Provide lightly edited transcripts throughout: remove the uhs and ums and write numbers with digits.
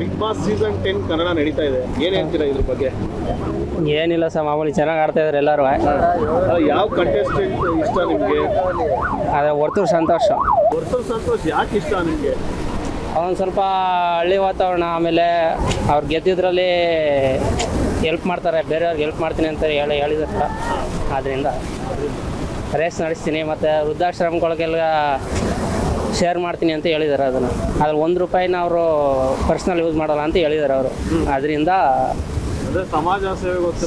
Big boss season 10 Kannada ನಡೀತಾ ಇದೆ, ಏನ್ ಹೇಳ್ತೀರಾ ಇದ್ರ ಬಗ್ಗೆ? ಏನಿಲ್ಲ ಸರ್, ಮಾಮೂಲಿ ಚೆನ್ನಾಗಿ ಆಡ್ತಾ ಇದ್ದಾರೆ ಎಲ್ಲರೂ. ಯಾವ ಕಂಟೆಸ್ಟೆಂಟ್ ಇಷ್ಟ ನಿಮ್ಗೆ? ಅದೇ ವರ್ತೂರು ಸಂತೋಷ್. ವರ್ತೂರು ಸಂತೋಷ್ ಯಾಕೆ ಇಷ್ಟ ನಿಮ್ಗೆ? ಅವನು ಸ್ವಲ್ಪ ಹಳ್ಳಿ ವಾತಾವರಣ, ಆಮೇಲೆ ಅವ್ರು ಗೆದ್ದಿದ್ರಲ್ಲಿ ಹೆಲ್ಪ್ ಮಾಡ್ತಾರೆ, ಬೇರೆಯವ್ರಿಗೆ ಹೆಲ್ಪ್ ಮಾಡ್ತೀನಿ ಅಂತ ಹೇಳಿದಾರೆ. ಆದ್ದರಿಂದ ರೇಸ್ ನಡೆಸ್ತೀನಿ, ಮತ್ತು ವೃದ್ಧಾಶ್ರಮಗಳಿಗೆಲ್ಲ ಶೇರ್ ಮಾಡ್ತೀನಿ ಅಂತ ಹೇಳಿದ್ದಾರೆ. ಅದನ್ನು ಅದ್ರಲ್ಲಿ ₹1 ಅವರು ಪರ್ಸ್ನಲ್ ಯೂಸ್ ಮಾಡಲ್ಲ ಅಂತ ಹೇಳಿದ್ದಾರೆ ಅವರು. ಅದರಿಂದ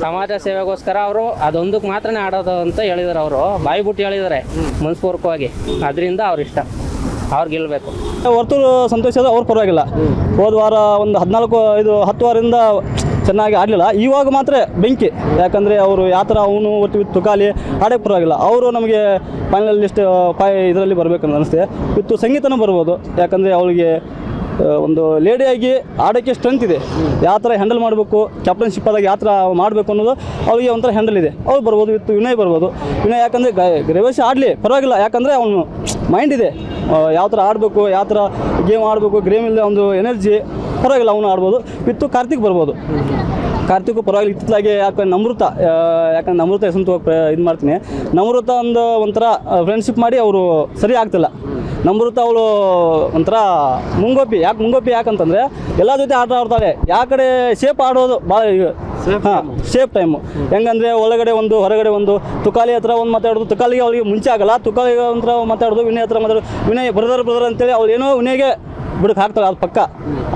ಸಮಾಜ ಸೇವೆಗೋಸ್ಕರ ಅವರು ಅದೊಂದಕ್ಕೆ ಮಾತ್ರ ಆಡೋದು ಅಂತ ಹೇಳಿದ್ದಾರೆ. ಅವರು ಬಾಯಿ ಬಿಟ್ಟು ಹೇಳಿದ್ದಾರೆ ಮನಸ್ಪೂರ್ವಕವಾಗಿ. ಅದರಿಂದ ಅವ್ರು ಇಷ್ಟ, ಅವ್ರು ಗೆಲ್ಲಬೇಕು. ವರ್ತೂರು ಸಂತೋಷ ಅವ್ರು ಪರವಾಗಿಲ್ಲ. ಹೋದ ವಾರ ಒಂದು 10 ವಾರದಿಂದ ಚೆನ್ನಾಗಿ ಆಡಲಿಲ್ಲ. ಇವಾಗ ಮಾತ್ರ ಬೆಂಕಿ. ಯಾಕಂದರೆ ಅವರು ಯಾವ ಥರ ಅವನು ಒಟ್ಟು ತುಕಾಲಿ ಆಡೋಕ್ಕೆ ಪರವಾಗಿಲ್ಲ. ಅವರು ನಮಗೆ ಫೈನಲ್ ಲಿಸ್ಟ್ ಇದರಲ್ಲಿ ಬರಬೇಕಂತ ಅನಿಸುತ್ತೆ. ಇವತ್ತು ಸಂಗೀತನೂ ಬರ್ಬೋದು. ಯಾಕಂದರೆ ಅವಳಿಗೆ ಒಂದು ಲೇಡಿಯಾಗಿ ಆಡೋಕ್ಕೆ ಸ್ಟ್ರೆಂತ್ ಇದೆ. ಯಾವ ಥರ ಹ್ಯಾಂಡಲ್ ಮಾಡಬೇಕು, ಕ್ಯಾಪ್ಟನ್ಶಿಪ್ ಆದಾಗ ಯಾವ ಥರ ಮಾಡಬೇಕು ಅನ್ನೋದು ಅವಳಿಗೆ ಒಂಥರ ಹ್ಯಾಂಡಲ್ ಇದೆ. ಅವ್ರು ಬರ್ಬೋದು. ಇವತ್ತು ವಿನಯ್ ಬರ್ಬೋದು. ವಿನಯ್ ಯಾಕಂದರೆ ಗ್ರೇವೇಶ್ ಆಡಲಿ ಪರವಾಗಿಲ್ಲ. ಯಾಕಂದರೆ ಅವನು ಮೈಂಡ್ ಇದೆ, ಯಾವ ಥರ ಆಡಬೇಕು, ಯಾವ ಥರ ಗೇಮ್ ಆಡಬೇಕು, ಗೇಮಿಂದ ಒಂದು ಎನರ್ಜಿ ಪರವಾಗಿಲ್ಲ, ಅವನು ಆಡ್ಬೋದು. ಇವತ್ತು ಕಾರ್ತಿಕ್ ಬರ್ಬೋದು. ಕಾರ್ತಿಕ್ ಪರವಾಗಿಲ್ಲ. ಇತ್ತಿತ್ತಲಾಗೆ ಯಾಕಂದ್ರೆ ನಮೃತ ಹೆಸರು ಇದು ಮಾಡ್ತೀನಿ. ನಮೃತ ಒಂಥರ ಫ್ರೆಂಡ್ಶಿಪ್ ಮಾಡಿ ಅವರು ಸರಿ ಆಗ್ತಿಲ್ಲ. ನಮೃತ ಅವಳು ಒಂಥರ ಮುಂಗೋಪಿ. ಯಾಕಂತಂದರೆ ಎಲ್ಲ ಜೊತೆ ಆಟ ಆಡ್ತಾಳೆ. ಯಾವ ಕಡೆ ಶೇಪ್ ಆಡೋದು ಭಾಳ ಶೇಪ್ ಟೈಮು. ಹೆಂಗಂದರೆ ಒಳಗಡೆ ಒಂದು ಹೊರಗಡೆ ಒಂದು. ತುಕಾಲಿ ಹತ್ರ ಒಂದು ಮಾತಾಡೋದು, ತುಕಾಲಿಗೆ ಅವಳಿಗೆ ಮುಂಚೆ ಆಗಲ್ಲ. ತುಕಾಲಿಗೆ ಹತ್ರ ಮಾತಾಡೋದು, ವಿನಯ್ ಹತ್ರ ಮಾತಾಡೋದು. ವಿನಯ್ ಬ್ರದರ್ ಅಂತೇಳಿ ಅವಳು ಏನೋ ವಿನಯ್ಗೆ ಬಿಡಕ್ಕೆ ಹಾಕ್ತಾಳೆ. ಅದು ಪಕ್ಕ.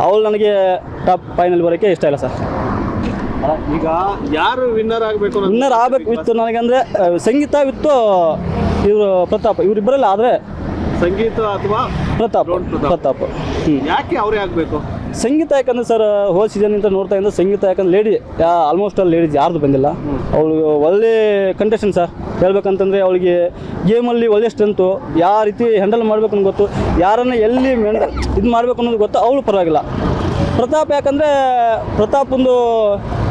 ಅವಳು ನನಗೆ ಟಾಪ್ ಫೈನಲ್ ಬರೋಕ್ಕೆ ಇಷ್ಟ ಇಲ್ಲ ಸರ್. ಈಗ ಯಾರು ವಿನ್ನರ್ ಆಗಬೇಕು? ವಿನ್ನರ್ ಆಗಬೇಕು ವಿತ್ತು ನನಗಂದರೆ ಸಂಗೀತ ವಿತ್ತು ಇವರು ಪ್ರತಾಪ್, ಇವರಿಬ್ಬರಲ್ಲ. ಆದರೆ ಸಂಗೀತ ಅಥವಾ ಪ್ರತಾಪ್. ಯಾಕೆ ಅವರೇ ಆಗಬೇಕು? ಸಂಗೀತ ಯಾಕಂದರೆ ಸರ್ ಹೋದ ಸೀಸನ್ನಿಂದ ನೋಡ್ತಾ ಇದ್ದ ಸಂಗೀತ. ಯಾಕಂದ್ರೆ ಲೇಡಿ ಆಲ್ಮೋಸ್ಟ್ ಅಲ್ಲಿ ಲೇಡೀಸ್ ಯಾರ್ದು ಬಂದಿಲ್ಲ. ಅವಳು ಒಳ್ಳೆ ಕಂಟೆಸ್ಟೆಂಟ್ ಸರ್. ಹೇಳ್ಬೇಕಂತಂದರೆ ಅವಳಿಗೆ ಗೇಮಲ್ಲಿ ಒಳ್ಳೆ ಸ್ಟ್ರೆಂತು, ಯಾವ ರೀತಿ ಹ್ಯಾಂಡಲ್ ಮಾಡಬೇಕು ಅನ್ನೋದು ಗೊತ್ತು, ಯಾರನ್ನು ಎಲ್ಲಿ ಇದು ಮಾಡಬೇಕು ಅನ್ನೋದು ಗೊತ್ತು. ಅವಳು ಪರವಾಗಿಲ್ಲ. ಪ್ರತಾಪ್ ಯಾಕಂದರೆ ಪ್ರತಾಪ್ ಒಂದು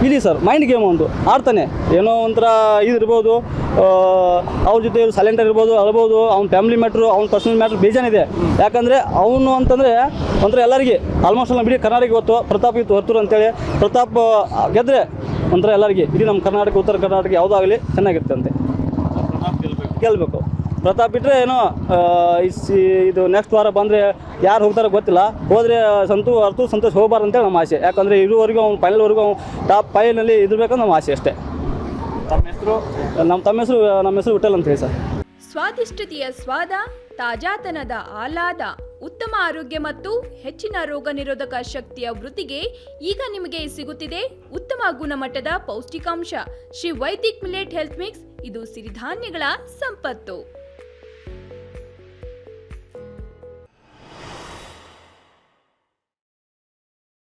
ಇಲ್ಲಿ ಸರ್ ಮೈಂಡ್ ಗೇಮ್ ಒಂದು ಆಡ್ತಾನೆ. ಏನೋ ಒಂಥರ ಇದಿರ್ಬೋದು, ಅವ್ರ ಜೊತೆ ಸೈಲೆಂಟರ್ ಇರ್ಬೋದು, ಅಳ್ಬೋದು. ಅವ್ನ ಫ್ಯಾಮಿಲಿ ಮ್ಯಾಟ್ರು, ಅವ್ನ ಪರ್ಸನಲ್ ಮ್ಯಾಟ್ರು ಬೇಜಾನಿದೆ. ಯಾಕಂದರೆ ಅವನು ಅಂತಂದರೆ ಒಂಥರ ಎಲ್ಲರಿಗೆ ಆಲ್ಮೋಸ್ಟ್ ಎಲ್ಲ ಬಿಡಿ ಕರ್ನಾಟಕ ಗೊತ್ತು. ಪ್ರತಾಪ್ ಇತ್ತು ವರ್ತೂರು ಅಂತೇಳಿ. ಪ್ರತಾಪ್ ಗೆದ್ದರೆ ಒಂಥರ ಎಲ್ಲರಿಗೆ, ಇಡೀ ನಮ್ಮ ಕರ್ನಾಟಕ, ಉತ್ತರ ಕರ್ನಾಟಕ ಯಾವುದಾಗಲಿ ಚೆನ್ನಾಗಿರ್ತಂತೆ. ಗೆಲ್ಲಬೇಕು. ಪ್ರತಾಪ್ ಬಿಟ್ಟರೆ ಏನೋ ಇದು ನೆಕ್ಸ್ಟ್ ವಾರ ಬಂದರೆ ಯಾರು ಹೋಗ್ತಾರೋ ಗೊತ್ತಿಲ್ಲ. ಹೋದರೆ ವರ್ತೂರು ಸಂತೋಷ್ ಹೋಗಬಾರ್ದು ಅಂತೇಳಿ ನಮ್ಮ ಆಸೆ. ಯಾಕಂದರೆ ಇದುವರೆಗೂ ಅವ್ನು ಫೈನಲ್ವರೆಗೂ ಅವ್ನು ಟಾಪ್ 5ನಲ್ಲಿ ಇದಿರ್ಬೇಕಂತ ನಮ್ಮ ಆಸೆ ಅಷ್ಟೇ. ನಮ್ಮ ಹೆಸರು ವಿಠಲ್ ಅಂತ ಹೇಳಿ ಸರ್. ಸ್ವಾದಿಷ್ಟತೆಯ ಸ್ವಾದ, ತಾಜಾತನದ ಆಹ್ಲಾದ, ಉತ್ತಮ ಆರೋಗ್ಯ ಮತ್ತು ಹೆಚ್ಚಿನ ರೋಗ ನಿರೋಧಕ ಶಕ್ತಿಯ ವೃದ್ಧಿಗೆ ಈಗ ನಿಮಗೆ ಸಿಗುತ್ತಿದೆ ಉತ್ತಮ ಗುಣಮಟ್ಟದ ಪೌಷ್ಟಿಕಾಂಶ. Shri Vaidik millet health mix. ಇದು ಸಿರಿಧಾನ್ಯಗಳ ಸಂಪತ್ತು.